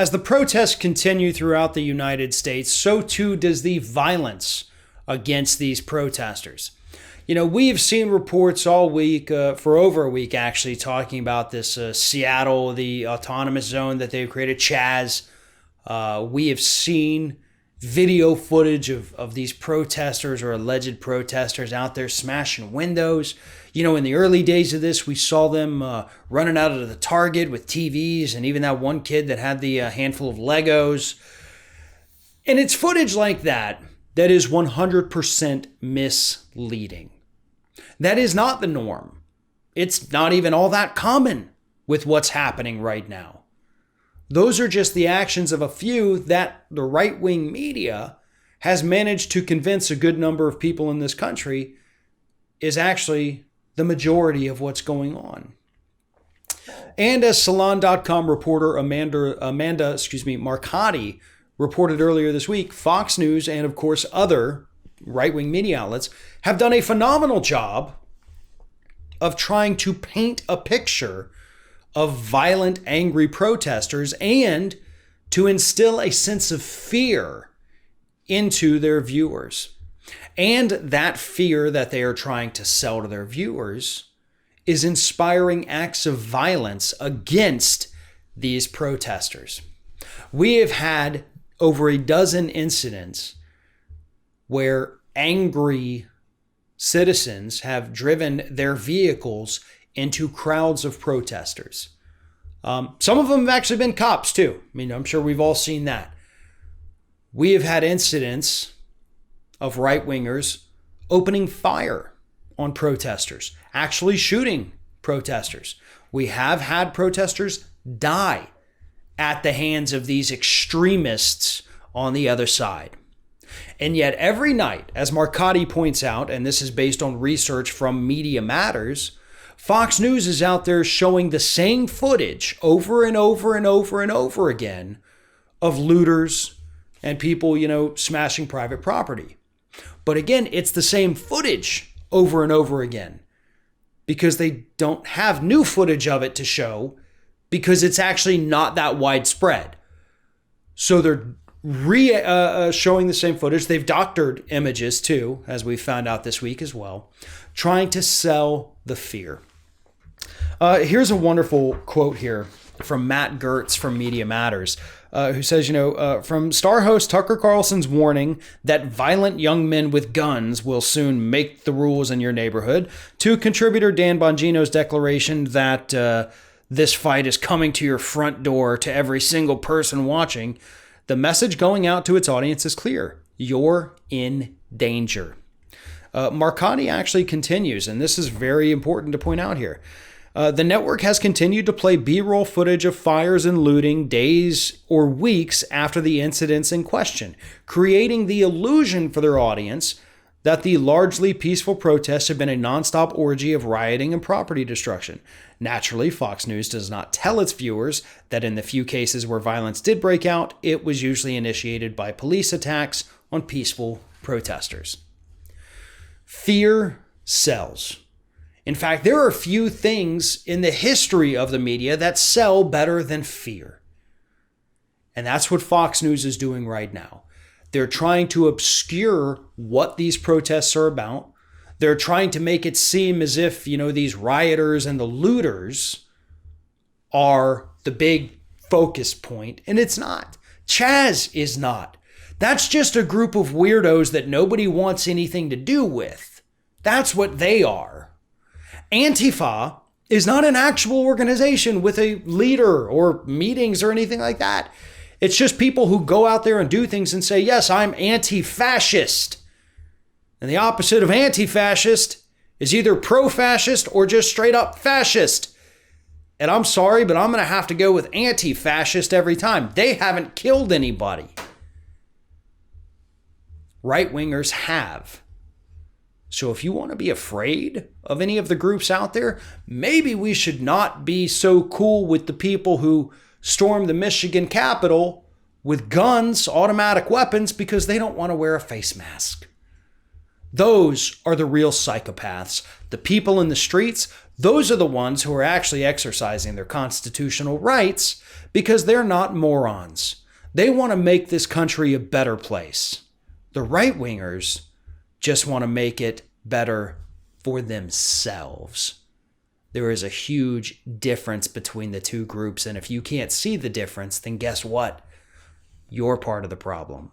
As the protests continue throughout the United States, so too does the violence against these protesters. We've seen reports all week, for over a week actually, talking about this Seattle, the autonomous zone that they've created, Chaz. We have seen video footage of these protesters or alleged protesters out there smashing windows. In the early days of this, we saw them running out of the Target with TVs, and even that one kid that had the handful of Legos. And it's footage like that is 100% misleading. That is not the norm. It's not even all that common with what's happening right now. Those are just the actions of a few that the right-wing media has managed to convince a good number of people in this country is actually the majority of what's going on. And as Salon.com reporter Amanda Marcotti reported earlier this week, Fox News and, of course, other right-wing media outlets have done a phenomenal job of trying to paint a picture of violent, angry protesters and to instill a sense of fear into their viewers. And that fear that they are trying to sell to their viewers is inspiring acts of violence against these protesters. We have had over a dozen incidents where angry citizens have driven their vehicles into crowds of protesters. Some of them have actually been cops too. I'm sure we've all seen that. We have had incidents of right-wingers opening fire on protesters, actually shooting protesters. We have had protesters die at the hands of these extremists on the other side. And yet every night, as Marcotti points out, and this is based on research from Media Matters, Fox News is out there showing the same footage over and over and over and over again of looters and people, smashing private property. But again, it's the same footage over and over again because they don't have new footage of it to show because it's actually not that widespread. So they're showing the same footage. They've doctored images too, as we found out this week as well, trying to sell the fear. Here's a wonderful quote here from Matt Gertz from Media Matters, who says, from star host Tucker Carlson's warning that violent young men with guns will soon make the rules in your neighborhood, to contributor Dan Bongino's declaration that this fight is coming to your front door to every single person watching, the message going out to its audience is clear. You're in danger. Marcotti actually continues, and this is very important to point out here. The network has continued to play B-roll footage of fires and looting days or weeks after the incidents in question, creating the illusion for their audience that the largely peaceful protests have been a nonstop orgy of rioting and property destruction. Naturally, Fox News does not tell its viewers that in the few cases where violence did break out, it was usually initiated by police attacks on peaceful protesters. Fear sells. In fact, there are few things in the history of the media that sell better than fear. And that's what Fox News is doing right now. They're trying to obscure what these protests are about. They're trying to make it seem as if, these rioters and the looters are the big focus point, and it's not. Chaz is not. That's just a group of weirdos that nobody wants anything to do with. That's what they are. Antifa is not an actual organization with a leader or meetings or anything like that. It's just people who go out there and do things and say, yes, I'm anti-fascist. And the opposite of anti-fascist is either pro-fascist or just straight up fascist. And I'm sorry, but I'm going to have to go with anti-fascist every time. They haven't killed anybody. Right-wingers have. So if you want to be afraid of any of the groups out there, maybe we should not be so cool with the people who stormed the Michigan Capitol with guns, automatic weapons, because they don't want to wear a face mask. Those are the real psychopaths. The people in the streets, Those are the ones who are actually exercising their constitutional rights because they're not morons. They want to make this country a better place. The right-wingers just want to make it better for themselves. There is a huge difference between the two groups, and if you can't see the difference, then guess what? You're part of the problem.